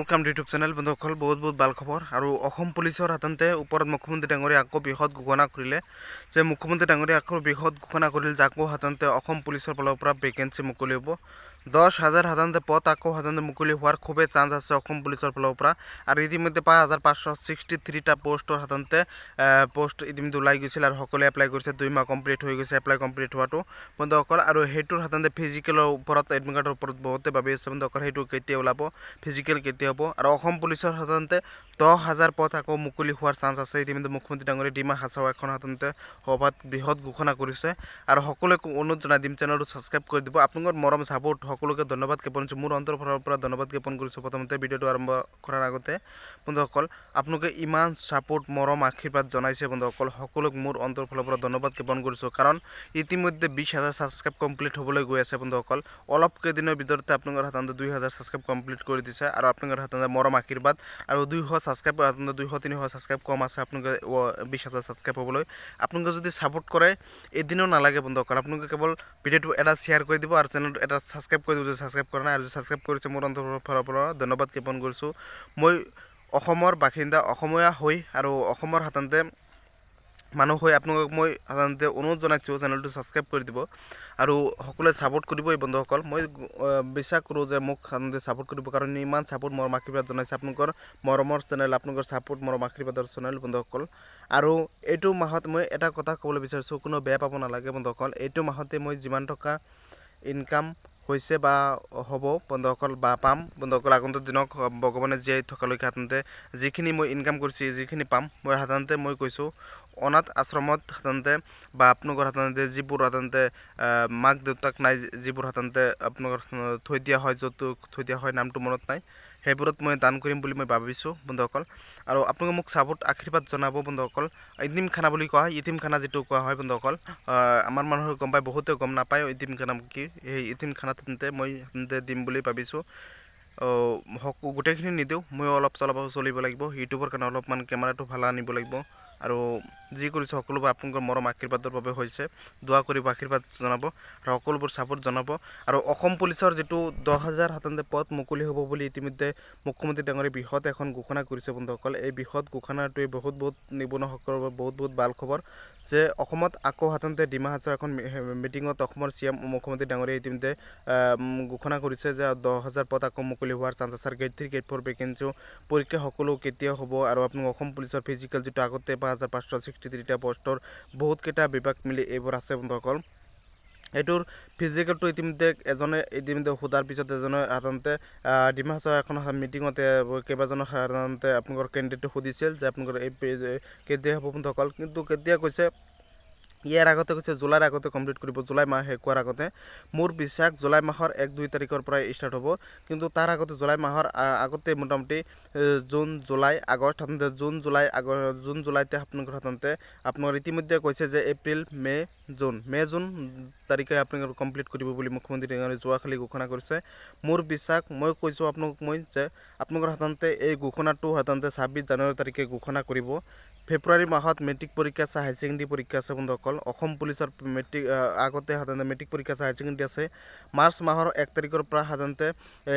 welcome to YouTube channel बंधुসকল बहुत बहुत ভাল खबर और पुलिसर हाथान्ते ऊपर मुख्यमंत्री डांगरिया आको बृहत घोषणा करिले जे मुख्यमंत्री डांगरिया आको बृहत घोषणा करिल जाको हाथान्ते पुलिसर फाলৰ পৰা ভ্যাকেন্সি মুকলি হ'ব 10,000 হাতান্তে পদ আকৌ হাতান্তে মুকলি হোৱাৰ খুবেই চান্স আছে পুলিচৰ ফালৰ পৰা আৰু ইতিমধ্যে 5,563টা পোষ্টৰ হাতান্তে পোষ্ট ইতিমধ্যে ওলাই গৈছিল আৰু সকলোৱে এপ্লাই কৰিছে 2 মাহ কমপ্লিট হৈ গৈছে এপ্লাই কমপ্লিট হোৱাটো বন্ধুসকল আৰু হেতুৰ হাতান্তে ফিজিকেলৰ ওপৰত এডমিট কাৰ্ডৰ ওপৰত বহুতে ভাবি আছে বন্ধুসকল হেতু কেতিয়া ওলাব ফিজিকেল কেতিয়া হ'ব আৰু পুলিচৰ হাতান্তে 10,000 পদ আকৌ মুকলি হোৱাৰ চান্স আছে ইতিমধ্যে মুখ্যমন্ত্ৰী ডাঙৰীয়া ডিমা হাছাও এখন হাতান্তে সভাত বৃহৎ ঘোষণা কৰিছে আৰু সকলোকে অনুৰোধ জনাই দিম চেনেলটো সাবস্ক্ৰাইব কৰি দিব আপোনালোকৰ মৰম সাপোৰ্ট সকলোকে ধন্যবাদ জ্ঞাপন কৰিছো মোৰ অন্তৰৰ পৰা ধন্যবাদ জ্ঞাপন কৰিছো প্ৰথমতে ভিডিওটো আৰম্ভ কৰাৰ আগতে বন্ধুসকল আপোনালোকে ইমান সাপোৰ্ট মৰম আশীৰ্বাদ জনাইছে বন্ধুসকল সকলোক মোৰ অন্তৰৰ পৰা ধন্যবাদ জ্ঞাপন কৰিছো কাৰণ ইতিমধ্যে 20,000 সাবস্ক্ৰাইব কমপ্লিট হ'বলৈ গৈ আছে বন্ধুসকল অলপ কেইদিনৰ ভিতৰতে আপোনালোকৰ হাতত 2,000 সাবস্ক্ৰাইব কমপ্লিট কৰি দিছে আৰু আপোনালোকৰ হাতত মৰম আশীৰ্বাদ আৰু 200 সাবস্ক্ৰাইব 200-300 সাবস্ক্ৰাইব কম আছে আপোনালোকে 20,000 সাবস্ক্ৰাইব হ'বলৈ আপোনালোকে যদি সাপোৰ্ট কৰে এদিনও নালাগে বন্ধুসকল আপোনালোকে কেৱল ভিডিওটো এটা শেয়াৰ কৰি দিব আৰু চেনেলটো এটা সাবস্ক্ৰাইব কৰি দিব যদি সাবস্ক্ৰাইব কৰা নাই আৰু যদি সাবস্ক্ৰাইব কৰিছে মোৰ অন্তৰৰ পৰা ধন্যবাদ জ্ঞাপন কৰিছো মই অসমৰ বাসিন্দা অসমীয়া হৈ আৰু অসমৰ হাতন্তে মানুহ হৈ আপোনালোকক মই সাধাৰণতে অনুৰোধ জনাইছো চেনেলটো সাবস্ক্ৰাইব কৰি দিব আৰু সকলোৱে সাপোৰ্ট কৰিব এই বন্ধুসকল মই বিশ্বাস কৰো যে মোক সাধাৰণতে সাপোৰ্ট কৰিব কাৰণ ইমান সাপোৰ্ট মৰম আশীৰ্বাদ জনাইছে আপোনালোকৰ মৰমৰ চেনেল আপোনালোকৰ সাপোৰ্ট মৰম আশীৰ্বাদৰ চেনেল বন্ধুসকল আৰু এইটো মাহত মই এটা কথা ক'বলৈ বিচাৰিছো কোনো বেয়া পাব নালাগে বন্ধুসকল এইটো মাহতে মই যিমান টকা ইনকাম হৈছে বা হ'ব বন্ধুসকল বা পাম বন্ধুসকল আগন্তুক দিনক ভগৱানে জীয়াই থকালৈকে হাতন্তে যিখিনি মই ইনকাম কৰিছি যিখিনি পাম মই হাতন্তে মই কৈছো অনাথ আশ্ৰমত হাতন্তে বা আপোনালোকৰ হাতন্তে যিবোৰ হাতন্তে মাক দেউতাক নাই যিবোৰ হাতন্তে আপোনালোকৰ থৈ দিয়া হয় যত থৈ দিয়া হয় নামটো মনত নাই হেবোৰত মই দান কৰিম বুলি মই ভাবিছো বন্ধুসকল আৰু আপোনালোকে মোক সাপোৰ্ট আশীৰ্বাদ জনাব বন্ধুসকল ইতিমখানা বুলি কোৱা হয় ইতিমখানা যেটো কোৱা হয় বন্ধুসকল আমাৰ মানুহৰ গম পায় বহুতে গম নাপায় ইতিমখানা কি এই ইতিমখানাতে মই দিম বুলি ভাবিছো গোটেইখিনি নিদিও মই অলপ চলিব লাগিব ইউটিউবৰ কাৰণে অলপমান কেমেৰাটো ভাল আনিব লাগিব আৰু যি কৰিছো সকলোবোৰ আপোনালোকৰ মৰম আশীৰ্বাদৰ বাবে হৈছে দোয়া কৰিব আশীৰ্বাদ জনাব আৰু সকলোবোৰ সাপোৰ্ট জনাব আৰু পুলিচৰ যেটো 10,000 হাতন্তে পদ মুকলি হ'ব বুলি ইতিমধ্যে মুখ্যমন্ত্ৰী ডাঙৰীয়া বৃহৎ এখন ঘোষণা কৰিছে বন্ধুসকল এই বৃহৎ ঘোষণাটোৱে বহুত নিবনুৱাসকলৰ বহুত ভাল খবৰ যে অসমত আকৌ হাতন্তে ডিমা হাছাও এখন মিটিংত অসমৰ সিএম মুখ্যমন্ত্ৰী ডাঙৰীয়া ইতিমধ্যে ঘোষণা কৰিছে যে 10,000 পদ আকৌ মুকলি হোৱাৰ চান্স আছে গেট 3 গেট 4 ভ্যাকেন্সি পৰীক্ষা সকলো কেতিয়া হ'ব আৰু আপোনালোক পুলিচৰ ফিজিকেল যেটো আগতে 5,563টা পোষ্টৰ বহুত কেটা বিভাগ মিলি এইবোৰ আছে বন্ধুসকল এটোৰ ফিজিকেলটো ইতিমধ্যে খুদাৰ পিছত এজনে হাতন্তে ডিমা হাছাও এখন মিটিংতে কেইবাজনৰ হাতন্তে আপোনালোকৰ কেণ্ডিডেট খুদিছিল যে আপোনালোকৰ এই কেতিয়া হ'ব বন্ধুসকল কিন্তু কেতিয়া কৈছে ইয়াৰ আগতে কৈছে জুলাইৰ আগতে কমপ্লিট কৰিব জুলাই মাহ শেষ হোৱাৰ আগতে মোৰ বিশ্বাস জুলাই মাহৰ 1-2 তাৰিখৰ পৰা ষ্টাৰ্ট হ'ব কিন্তু তাৰ আগতে জুলাই মাহৰ আগতে মোটামুটি জুন জুলাই আগষ্ট জুন জুলাইতে আপোনালোকৰ ইতিমধ্যে কৈছে যে এপ্ৰিল মে জুন তাৰিখে আপোনালোকৰ কমপ্লিট কৰিব বুলি মুখ্যমন্ত্ৰী যোৱাখালি ঘোষণা কৰিছে মোৰ বিশ্বাস মই কৈছো আপোনালোক যে আপোনালোকৰ হাতন্তে এই ঘোষণাটো হাতন্তে 26 জানুৱাৰী তাৰিখে ঘোষণা কৰিব ফেব্ৰুৱাৰী মাহত মেট্ৰিক পৰীক্ষা আছে হাই সেকেন্ডাৰী পৰীক্ষা আছে বন্ধুসকল পুলিচৰ মেট্ৰিক আগতে হাতন্তে মেট্ৰিক পৰীক্ষা আছে হাই সেকেন্ডাৰী আছে মাৰ্চ মাহৰ 1 তাৰিখৰ পৰা হাতন্তে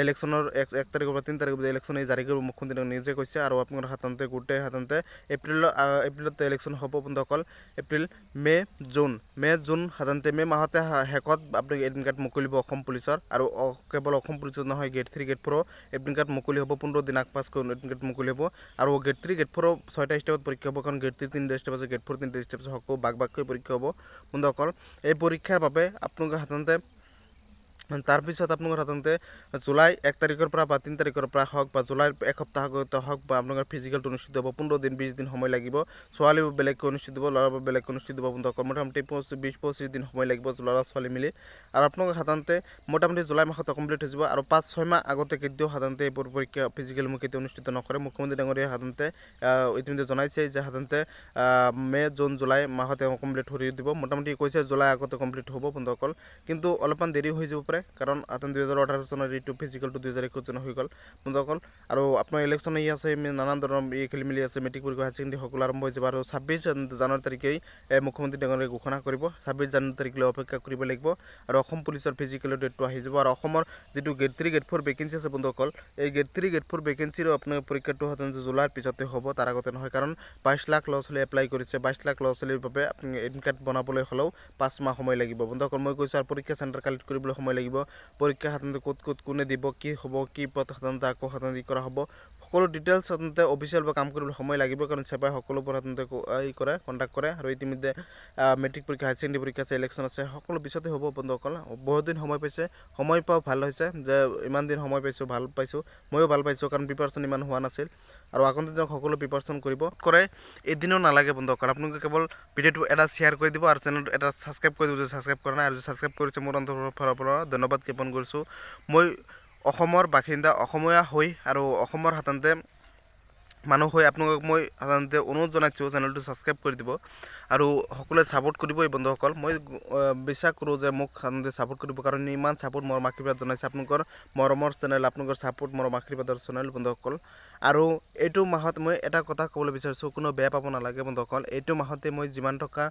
ইলেকশনৰ 1 তাৰিখৰ পৰা 3 তাৰিখৰ ইলেকশন জাৰি কৰিব মুখ্যমন্ত্ৰী নিজে কৈছে আৰু আপোনালোকৰ হাতন্তে গোটে হাতন্তে এপ্ৰিলত ইলেকশন হ'ব বন্ধুসকল এপ্ৰিল মে জুন হাতন্তে মে মাহতে হেকত আপোনালোক এডমিট কাৰ্ড মুকলি হ'ব পুলিচৰ আৰু কেৱল পুলিচৰ নহয় গেট 3 গেট 4 এডমিট কাৰ্ড মুকলি হ'ব 15 দিন আগপাছ এডমিট কাৰ্ড মুকলি হ'ব আৰু গেট 3 গেট 4 6টা স্টেপত পৰীক্ষা হ'ব কাৰণ গেট 3 3টা স্টেপ আছে গেট 4 3টা স্টেপ আছে সকলো বাগকৈ পৰীক্ষা হ'ব বন্ধুসকল এই পৰীক্ষাৰ বাবে আপোনালোকে হাতন্তে তাৰ পিছত আপোনালোকৰ হাতন্তে জুলাই 1 তাৰিখৰ পৰা বা 3 তাৰিখৰ পৰা হওক বা জুলাইৰ এক সপ্তাহ আগতে হওক বা আপোনালোকৰ ফিজিকেলটো অনুষ্ঠিত হ'ব 15 দিন 20 দিন সময় লাগিব ছোৱালীও বেলেগকৈ অনুষ্ঠিত হ'ব ল'ৰাবোৰ বেলেগকৈ অনুষ্ঠিত হ'ব বন্ধুসকল মোটামুটি 20-25 দিন সময় লাগিব ল'ৰা ছোৱালী মিলি আৰু আপোনালোকৰ হাতন্তে মোটামুটি জুলাই মাহত কমপ্লিট হৈ যাব আৰু 5-6 মাহ আগতে কেতিয়াও হাতন্তে এই পৰীক্ষা ফিজিকেল মুখেতে অনুষ্ঠিত নকৰে মুখ্যমন্ত্ৰী ডাঙৰীয়া হাতন্তে ইতিমধ্যে জনাইছে যে হাতন্তে মে জুন জুলাই মাহতে কমপ্লিট কৰি দিব মোটামুটি কৈছে জুলাই আগতে কমপ্লিট হ'ব বন্ধুসকল কিন্তু অলপমান দেৰি হৈ যাব পাৰে কাৰণ হাতন 2018 চনৰ এইটো ফিজিকেলটো 2021 চনত হৈ গ'ল বন্ধুসকল আৰু আপোনাৰ ইলেকশ্যন আহি আছে নানান ধৰণৰ খেলি মেলি আছে মেট্ৰিক পৰীক্ষা হায়াৰ ছেকেণ্ডেৰী সকলো আৰম্ভ হৈ যাব আৰু 26 জানুৱাৰী তাৰিখেই মুখ্যমন্ত্ৰী ডাঙৰীয়াই ঘোষণা কৰিব 26 জানুৱাৰী তাৰিখলৈ অপেক্ষা কৰিব লাগিব আৰু অসম পুলিচৰ ফিজিকেলৰ ডেটটো আহি যাব আৰু অসমৰ যিটো গেট 3 গেট 4 ভেকেঞ্চি আছে বন্ধুসকল এই গেট 3 গেট 4 ভেকেঞ্চিৰ আপোনাৰ পৰীক্ষাটো হাতন জুলাইৰ পিছতে হ'ব তাৰ আগতে নহয় কাৰণ 22 লাখ ল'ৰা ছোৱালী এপ্লাই কৰিছে 22 লাখ ল'ৰা ছোৱালীৰ বাবে আপুনি এডমিট কাৰ্ড বনাবলৈ হ'লেও 5 মাহ সময় লাগিব বন্ধুসকল মই কৈছোঁ আৰু পৰীক্ষা চেণ্টাৰ কালেক্ট কৰিবলৈ সময় লাগিব পৰীক্ষা সাধাৰণতে ক'ত কোনে দিব কি হ'ব কি পথ সাধাৰণতে আকৌ সাধাৰণতে কৰা হ'ব সকলো ডিটেইলছ সাধাৰণতে অফিচিয়েল বা কাম কৰিবলৈ সময় লাগিব কাৰণ চেপাই সকলোবোৰ সাধাৰণতে কৰে কণ্টেক্ট কৰে আৰু ইতিমধ্যে মেট্ৰিক পৰীক্ষা হায়াৰ ছেকেণ্ডেৰী পৰীক্ষা আছে ইলেকশ্যন আছে সকলো পিছতে হ'ব বন্ধুসকল বহুত দিন সময় পাইছে সময় পাওঁ ভাল হৈছে যে ইমান দিন সময় পাইছোঁ ভাল পাইছোঁ ময়ো ভাল পাইছোঁ কাৰণ প্ৰিপাৰেশ্যন ইমান হোৱা নাছিল আৰু আগন্তুক দিনত সকলো প্ৰিপাৰেশ্যন কৰিব কৰে এদিনো নালাগে বন্ধুসকল আপোনালোকে কেৱল ভিডিঅ'টো এটা শ্বেয়াৰ কৰি দিব আৰু চেনেলটো এটা ছাবস্ক্ৰাইব কৰি দিব যদি ছাবস্ক্ৰাইব কৰা নাই আৰু যদি ছাবস্ক্ৰাইব কৰিছে মোৰ অন্তৰৰ ফালৰ পৰা ধন্যবাদ জ্ঞাপন কৰিছোঁ মই অসমৰ বাসিন্দা অসমীয়া হৈ আৰু অসমৰ সাধাৰণতে মানুহ হৈ আপোনালোকক মই সাধাৰণতে অনুৰোধ জনাইছোঁ চেনেলটো ছাবস্ক্ৰাইব কৰি দিব আৰু সকলোৱে ছাপোৰ্ট কৰিব এই বন্ধুসকল মই বিশ্বাস কৰোঁ যে মোক সাধাৰণতে ছাপোৰ্ট কৰিব কাৰণ ইমান ছাপোৰ্ট মৰম আশীৰ্বাদ জনাইছে আপোনালোকৰ মৰমৰ চেনেল আপোনালোকৰ ছাপোৰ্ট মৰম আশীৰ্বাদৰ চেনেল বন্ধুসকল আৰু এইটো মাহত মই এটা কথা ক'বলৈ বিচাৰিছোঁ কোনো বেয়া পাব নালাগে বন্ধুসকল এইটো মাহতে মই যিমান টকা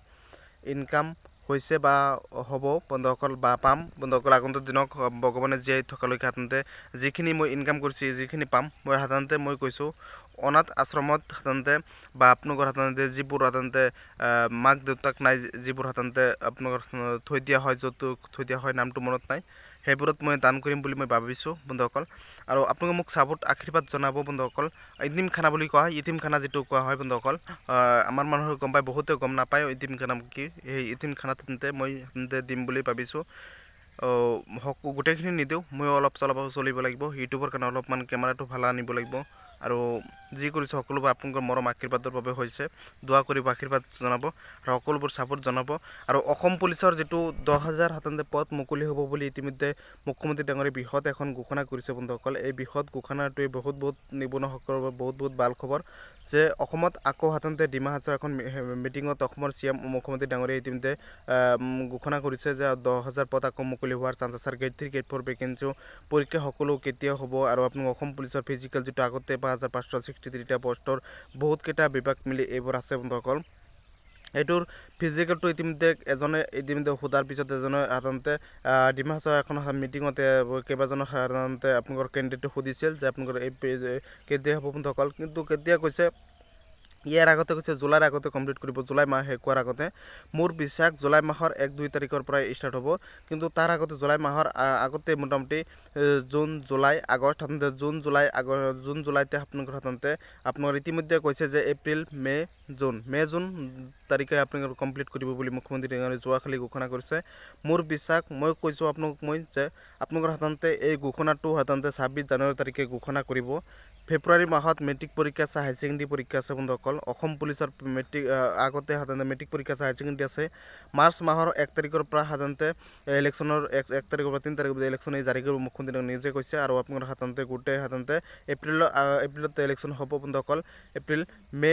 ইনকাম হৈছে বা হ'ব বন্ধুসকল বা পাম বন্ধুসকল আগন্তুক দিনক ভগৱানে জীয়াই থকালৈকে সাধাৰণতে যিখিনি মই ইনকাম কৰিছোঁ যিখিনি পাম মই সাধাৰণতে মই কৈছোঁ অনাথ আশ্ৰমত সাধাৰণতে বা আপোনালোকৰ সাধাৰণতে যিবোৰ সাধাৰণতে মাক দেউতাক নাই যিবোৰ সাধাৰণতে আপোনালোকৰ থৈ দিয়া হয় য'ত থৈ দিয়া হয় নামটো মনত নাই সেইবোৰত মই দান কৰিম বুলি মই ভাবিছোঁ বন্ধুসকল আৰু আপোনালোকে মোক ছাপোৰ্ট আশীৰ্বাদ জনাব বন্ধুসকল ইতিমখানা বুলি কোৱা হয় ইতিমখানা যিটো কোৱা হয় বন্ধুসকল আমাৰ মানুহৰ গম পায় বহুতে গম নাপায় ইতিমখানা কি সেই ইতিমখানাত মই দিম বুলি ভাবিছোঁ গোটেইখিনি নিদিওঁ মই অলপ চলিব লাগিব ইউটিউবৰ কাৰণে অলপমান কেমেৰাটো ভাল আনিব লাগিব আৰু যি কৰিছোঁ সকলোবোৰ আপোনালোকৰ মৰম আশীৰ্বাদৰ বাবে হৈছে দোৱা কৰিব আশীৰ্বাদ জনাব আৰু সকলোবোৰ ছাপোৰ্ট জনাব আৰু অসম পুলিচৰ যিটো 10,000 সাধাৰণতে পদ মুকলি হ'ব বুলি ইতিমধ্যে মুখ্যমন্ত্ৰী ডাঙৰীয়াই বৃহৎ এখন ঘোষণা কৰিছে বন্ধুসকল এই বৃহৎ ঘোষণাটোৱে বহুত নিবনুৱাসকলৰ বাবে বহুত ভাল খবৰ যে অসমত আকৌ সাধাৰণতে ডিমা হাছাও এখন মিটিঙত অসমৰ CM মুখ্যমন্ত্ৰী ডাঙৰীয়াই ইতিমধ্যে ঘোষণা কৰিছে যে 10,000 পদ আকৌ মুকলি হোৱাৰ চান্স আছে গেট 3 গেট 4 ভেকেঞ্চি পৰীক্ষা সকলো কেতিয়া হ'ব আৰু আপোনালোক অসম পুলিচৰ ফিজিকেল যিটো আগতে 5,563টা পোষ্টৰ বহুতকেইটা বিভাগ মিলি এইবোৰ আছে বন্ধুসকল এইটোৰ ফিজিকেলটো ইতিমধ্যে সোধাৰ পিছত এজনে সাধাৰণতে ডিমা হাছাও এখন মিটিঙতে কেইবাজনৰ সাধাৰণতে আপোনালোকৰ কেণ্ডিডেটে সুধিছিল যে আপোনালোকৰ এই কেতিয়া হ'ব বন্ধুসকল কিন্তু কেতিয়া কৈছে ইয়াৰ আগতে কৈছে জুলাইৰ আগতে কমপ্লিট কৰিব জুলাই মাহ শেষ হোৱাৰ আগতে মোৰ বিশ্বাস জুলাই মাহৰ 1-2 তাৰিখৰ পৰাই ষ্টাৰ্ট হ'ব কিন্তু তাৰ আগতে জুলাই মাহৰ আগতে মোটামুটি জুন জুলাই আগষ্ট সাধাৰণতে জুন জুলাইতে আপোনালোকৰ ইতিমধ্যে কৈছে যে এপ্ৰিল মে জুন তাৰিখে আপোনালোকৰ কমপ্লিট কৰিব বুলি মুখ্যমন্ত্ৰী ডাঙৰীয়াই যোৱাকালি ঘোষণা কৰিছে মোৰ বিশ্বাস মই কৈছোঁ আপোনালোক যে আপোনালোকৰ সাধাৰণতে এই ঘোষণাটো সাধাৰণতে 26 জানুৱাৰী তাৰিখে ঘোষণা কৰিব ফেব্ৰুৱাৰী মাহত মেট্ৰিক পৰীক্ষা আছে হায়াৰ ছেকেণ্ডেৰী পৰীক্ষা আছে বন্ধুসকল অসম পুলিচৰ মেট্ৰিক আগতে সাধাৰণতে মেট্ৰিক পৰীক্ষা আছে হায়াৰ ছেকেণ্ডেৰী আছে মাৰ্চ মাহৰ 1 তাৰিখৰ পৰা সাধাৰণতে ইলেকশ্যনৰ 1 তাৰিখৰ পৰা 3 তাৰিখলৈ ইলেকশ্যন জাৰি কৰিব মুখ্যমন্ত্ৰী নিজে কৈছে আৰু আপোনালোকৰ সাধাৰণতে গোটেই সাধাৰণতে এপ্ৰিলত ইলেকশ্যন হ'ব বন্ধুসকল এপ্ৰিল মে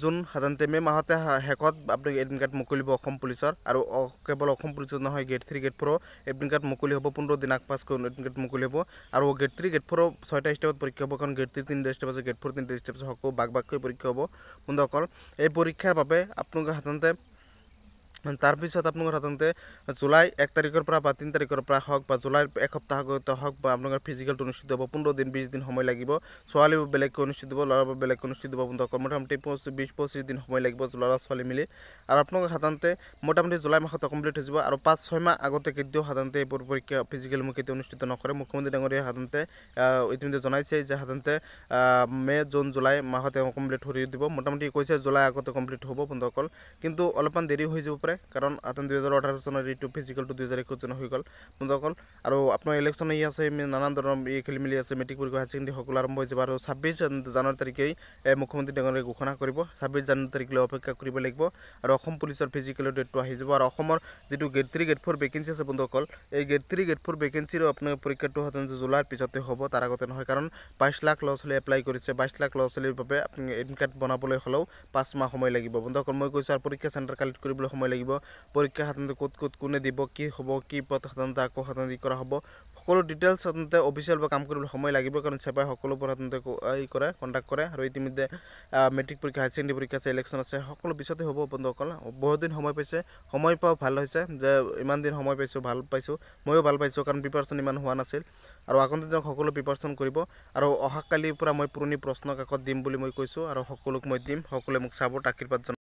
জুন সাধাৰণতে মে মাহতে শেষত আপুনি এডমিট কাৰ্ড মুকলিব অসম পুলিচৰ আৰু কেৱল অসম পুলিচৰ নহয় গেট 3 গেট 4 এডমিট কাৰ্ড মুকলি হ'ব 15 দিন আগপাছকৈ এডমিট কাৰ্ড মুকলি হ'ব আৰু গেট 3 গেট 4 6টা ষ্টেপত পৰীক্ষা হ'ব কাৰণ গেট 3 3টা ষ্টেপ আছে গেট 4 3টা ষ্টেপ আছে সকলো ভাগকৈ পৰীক্ষা হ'ব বন্ধুসকল এই পৰীক্ষাৰ বাবে আপোনালোকে সাধাৰণতে তাৰপিছত আপোনালোকৰ সাধাৰণতে জুলাই 1 তাৰিখৰ পৰা বা 3 তাৰিখৰ পৰা হওক বা জুলাইৰ এসপ্তাহ আগতে হওক বা আপোনালোকৰ ফিজিকেলটো অনুষ্ঠিত হ'ব 15 দিন 20 দিন সময় লাগিব ছোৱালীও বেলেগকৈ অনুষ্ঠিত হ'ব ল'ৰাবোৰ বেলেগকৈ অনুষ্ঠিত হ'ব বন্ধুসকল মোটামুটি 20-25 দিন সময় লাগিব ল'ৰা ছোৱালী মিলি আৰু আপোনালোকে সাধাৰণতে মোটামুটি জুলাই মাহত কমপ্লিট হৈ যাব আৰু 5-6 মাহ আগতে কেতিয়াও সাধাৰণতে এইবোৰ পৰীক্ষা ফিজিকেল কেতিয়াও অনুষ্ঠিত নকৰে মুখ্যমন্ত্ৰী ডাঙৰীয়াই সাধাৰণতে ইতিমধ্যে জনাইছে যে সাধাৰণতে মে জুন জুলাই মাহতে কমপ্লিট কৰি দিব মোটামুটি কৈছে জুলাই আগতে কমপ্লিট হ'ব বন্ধুসকল কিন্তু অলপমান দেৰি হৈ যাব পাৰে কাৰণ হাতন 2018 চনৰ এইটো ফিজিকেলটো 2021 চনত হৈ গ'ল বন্ধুসকল আৰু আপোনাৰ ইলেকশ্যন আহি আছে নানান ধৰণৰ খেলি মেলি আছে মেট্ৰিক পৰীক্ষা হায়াৰ ছেকেণ্ডেৰী সকলো আৰম্ভ হৈ যাব আৰু 26 জানুৱাৰী তাৰিখেই মুখ্যমন্ত্ৰী ডাঙৰীয়াই ঘোষণা কৰিব 26 জানুৱাৰী তাৰিখলৈ অপেক্ষা কৰিব লাগিব আৰু অসম পুলিচৰ ফিজিকেলৰ ডেটটো আহি যাব আৰু অসমৰ যিটো গেট 3 গেট 4 ভেকেঞ্চি আছে বন্ধুসকল এই গেট 3 গেট 4 ভেকেঞ্চিৰ আপোনাৰ পৰীক্ষাটো সাধাৰণতে জুলাইৰ পিছতে হ'ব তাৰ আগতে নহয় কাৰণ 22 লাখ ল'ৰা ছোৱালী এপ্লাই কৰিছে 22 লাখ ল'ৰা ছোৱালীৰ বাবে আপুনি এডমিট কাৰ্ড বনাবলৈ হ'লেও 5 মাহ সময় লাগিব বন্ধুসকল মই কৈছোঁ আৰু পৰীক্ষা চেণ্টাৰ কালেক্ট কৰিবলৈ সময় লাগিব লাগিব পৰীক্ষা সাধাৰণতে ক'ত কোনে দিব কি হ'ব কি পদ সাধাৰণতে আকৌ সাধাৰণতে কৰা হ'ব সকলো ডিটেইলছ সাধাৰণতে অফিচিয়েল বা কাম কৰিবলৈ সময় লাগিব কাৰণ চেপাই সকলোবোৰ সাধাৰণতে কৰে কণ্টাক্ট কৰে আৰু ইতিমধ্যে মেট্ৰিক পৰীক্ষা হায়াৰ ছেকেণ্ডেৰী পৰীক্ষা আছে ইলেকশ্যন আছে সকলো পিছতে হ'ব বন্ধুসকল বহুত দিন সময় পাইছে সময় পাওঁ ভাল হৈছে যে ইমান দিন সময় পাইছোঁ ভাল পাইছোঁ ময়ো ভাল পাইছোঁ কাৰণ প্ৰিপাৰেশ্যন ইমান হোৱা নাছিল আৰু আগন্তুক দিনত সকলো প্ৰিপাৰেশ্যন কৰিব আৰু অহাকালিৰ পৰা মই পুৰণি প্ৰশ্ন কাকত দিম বুলি মই কৈছোঁ আৰু সকলোক মই দিম সকলোৱে মোক চাপৰ্ট আশীৰ্বাদ